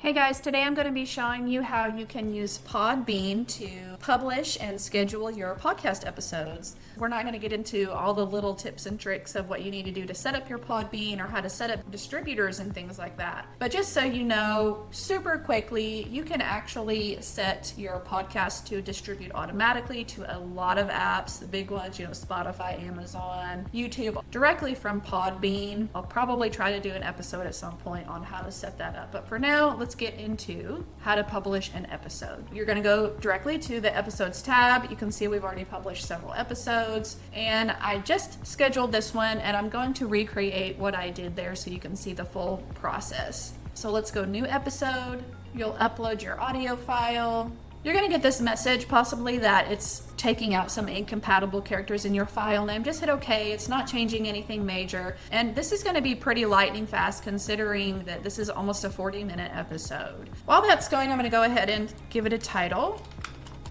Hey guys, today I'm going to be showing you how you can use Podbean to publish and schedule your podcast episodes. We're not going to get into all the little tips and tricks of what you need to do to set up your Podbean or how to set up distributors and things like that. But just so you know, super quickly, you can actually set your podcast to distribute automatically to a lot of apps, the big ones, Spotify, Amazon, YouTube, directly from Podbean. I'll probably try to do an episode at some point on how to set that up. But for now, let's get into how to publish an episode. You're going to go directly to the episodes tab. You can see we've already published several episodes, and I just scheduled this one, and I'm going to recreate what I did there so you can see the full process. So let's go new episode. You'll upload your audio file. You're going to get this message possibly that it's taking out some incompatible characters in your file name. Just hit OK. It's not changing anything major. And this is going to be pretty lightning fast considering that this is almost a 40-minute episode. While that's going, I'm going to go ahead and give it a title.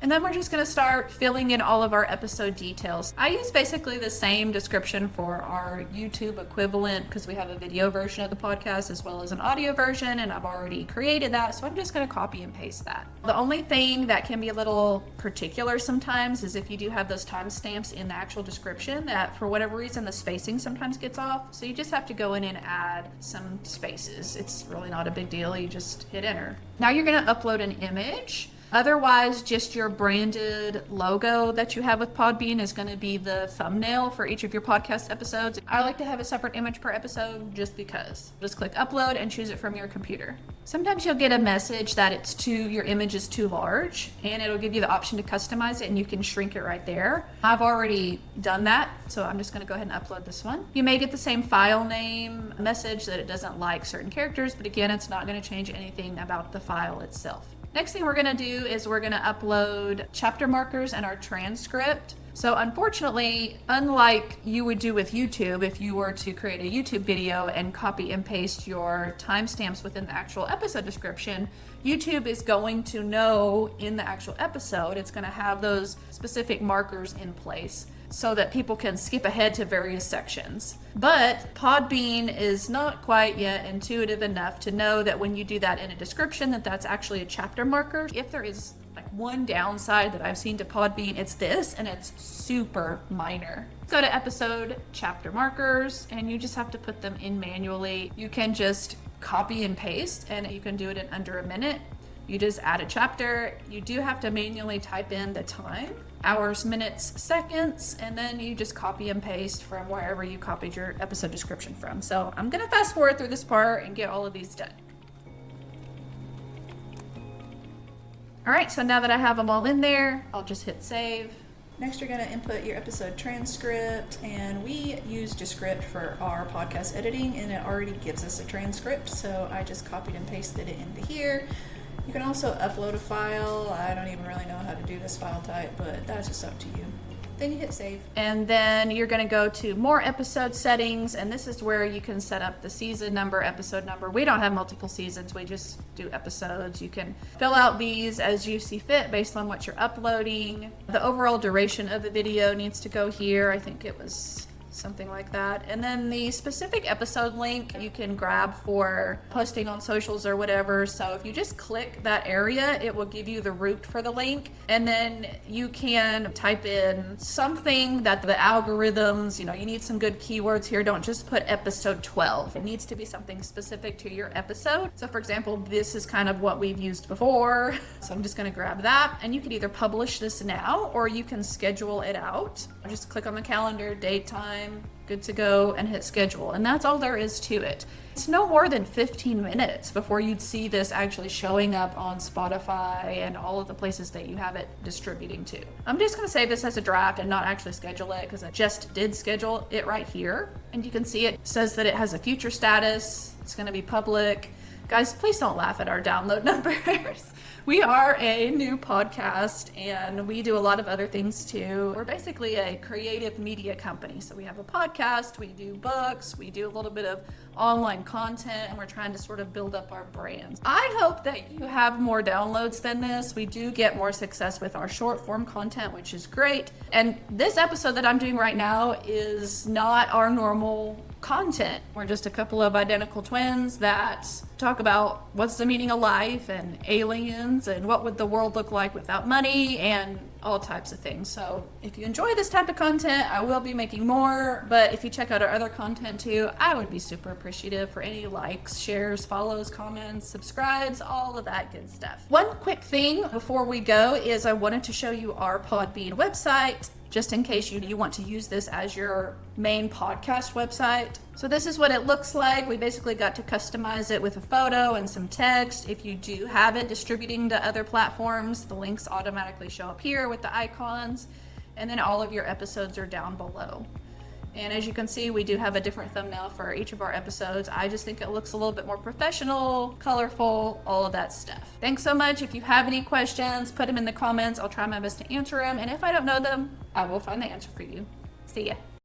And then we're just going to start filling in all of our episode details. I use basically the same description for our YouTube equivalent because we have a video version of the podcast as well as an audio version, and I've already created that, so I'm just going to copy and paste that. The only thing that can be a little particular sometimes is if you do have those timestamps in the actual description that for whatever reason the spacing sometimes gets off, so you just have to go in and add some spaces. It's really not a big deal. You just hit enter. Now you're going to upload an image. Otherwise, just your branded logo that you have with Podbean is going to be the thumbnail for each of your podcast episodes. I like to have a separate image per episode just because. Just click upload and choose it from your computer. Sometimes you'll get a message that your image is too large, and it'll give you the option to customize it and you can shrink it right there. I've already done that, so I'm just going to go ahead and upload this one. You may get the same file name message that it doesn't like certain characters, but again, it's not going to change anything about the file itself. Next thing we're going to do is we're going to upload chapter markers and our transcript. So unfortunately, unlike you would do with YouTube, if you were to create a YouTube video and copy and paste your timestamps within the actual episode description, YouTube is going to know in the actual episode, it's going to have those specific markers in place so that people can skip ahead to various sections. But Podbean is not quite yet intuitive enough to know that when you do that in a description that that's actually a chapter marker. If there is like one downside that I've seen to Podbean, it's this, and it's super minor. Go to episode chapter markers and you just have to put them in manually. You can just copy and paste and you can do it in under a minute. You just add a chapter. You do have to manually type in the time, hours, minutes, seconds, and then you just copy and paste from wherever you copied your episode description from. So I'm going to fast forward through this part and get all of these done. All right, so now that I have them all in there, I'll just hit save. Next, you're going to input your episode transcript, and we use Transcript for our podcast editing, and it already gives us a transcript, so I just copied and pasted it into here. You can also upload a file. I don't even really know how to do this file type, but that's just up to you. Then you hit save. And then you're going to go to more episode settings, and this is where you can set up the season number, episode number. We don't have multiple seasons. We just do episodes. You can fill out these as you see fit based on what you're uploading. The overall duration of the video needs to go here. I think it was something like that. And then the specific episode link you can grab for posting on socials or whatever. So if you just click that area, it will give you the route for the link. And then you can type in something that the algorithms, you need some good keywords here. Don't just put episode 12. It needs to be something specific to your episode. So for example, this is kind of what we've used before. So I'm just going to grab that, and you can either publish this now or you can schedule it out. Just click on the calendar, date, time, good to go, and hit schedule. And that's all there is to it. It's no more than 15 minutes before you'd see this actually showing up on Spotify and all of the places that you have it distributing to. I'm just going to save this as a draft and not actually schedule it because I just did schedule it right here. And you can see it says that it has a future status. It's going to be public. Guys, please don't laugh at our download numbers. We are a new podcast and we do a lot of other things too. We're basically a creative media company. So we have a podcast, we do books, we do a little bit of online content, and we're trying to sort of build up our brands. I hope that you have more downloads than this. We do get more success with our short form content, which is great. And this episode that I'm doing right now is not our normal content. We're just a couple of identical twins that talk about what's the meaning of life and aliens and what would the world look like without money and all types of things. So if you enjoy this type of content, I will be making more, but if you check out our other content too, I would be super appreciative for any likes, shares, follows, comments, subscribes, all of that good stuff. One quick thing before we go is I wanted to show you our Podbean website, just in case you want to use this as your main podcast website. So this is what it looks like. We basically got to customize it with a photo and some text. If you do have it distributing to other platforms, the links automatically show up here with the icons, and then all of your episodes are down below. And as you can see, we do have a different thumbnail for each of our episodes. I just think it looks a little bit more professional, colorful, all of that stuff. Thanks so much. If you have any questions, put them in the comments. I'll try my best to answer them. And if I don't know them, I will find the answer for you. See ya.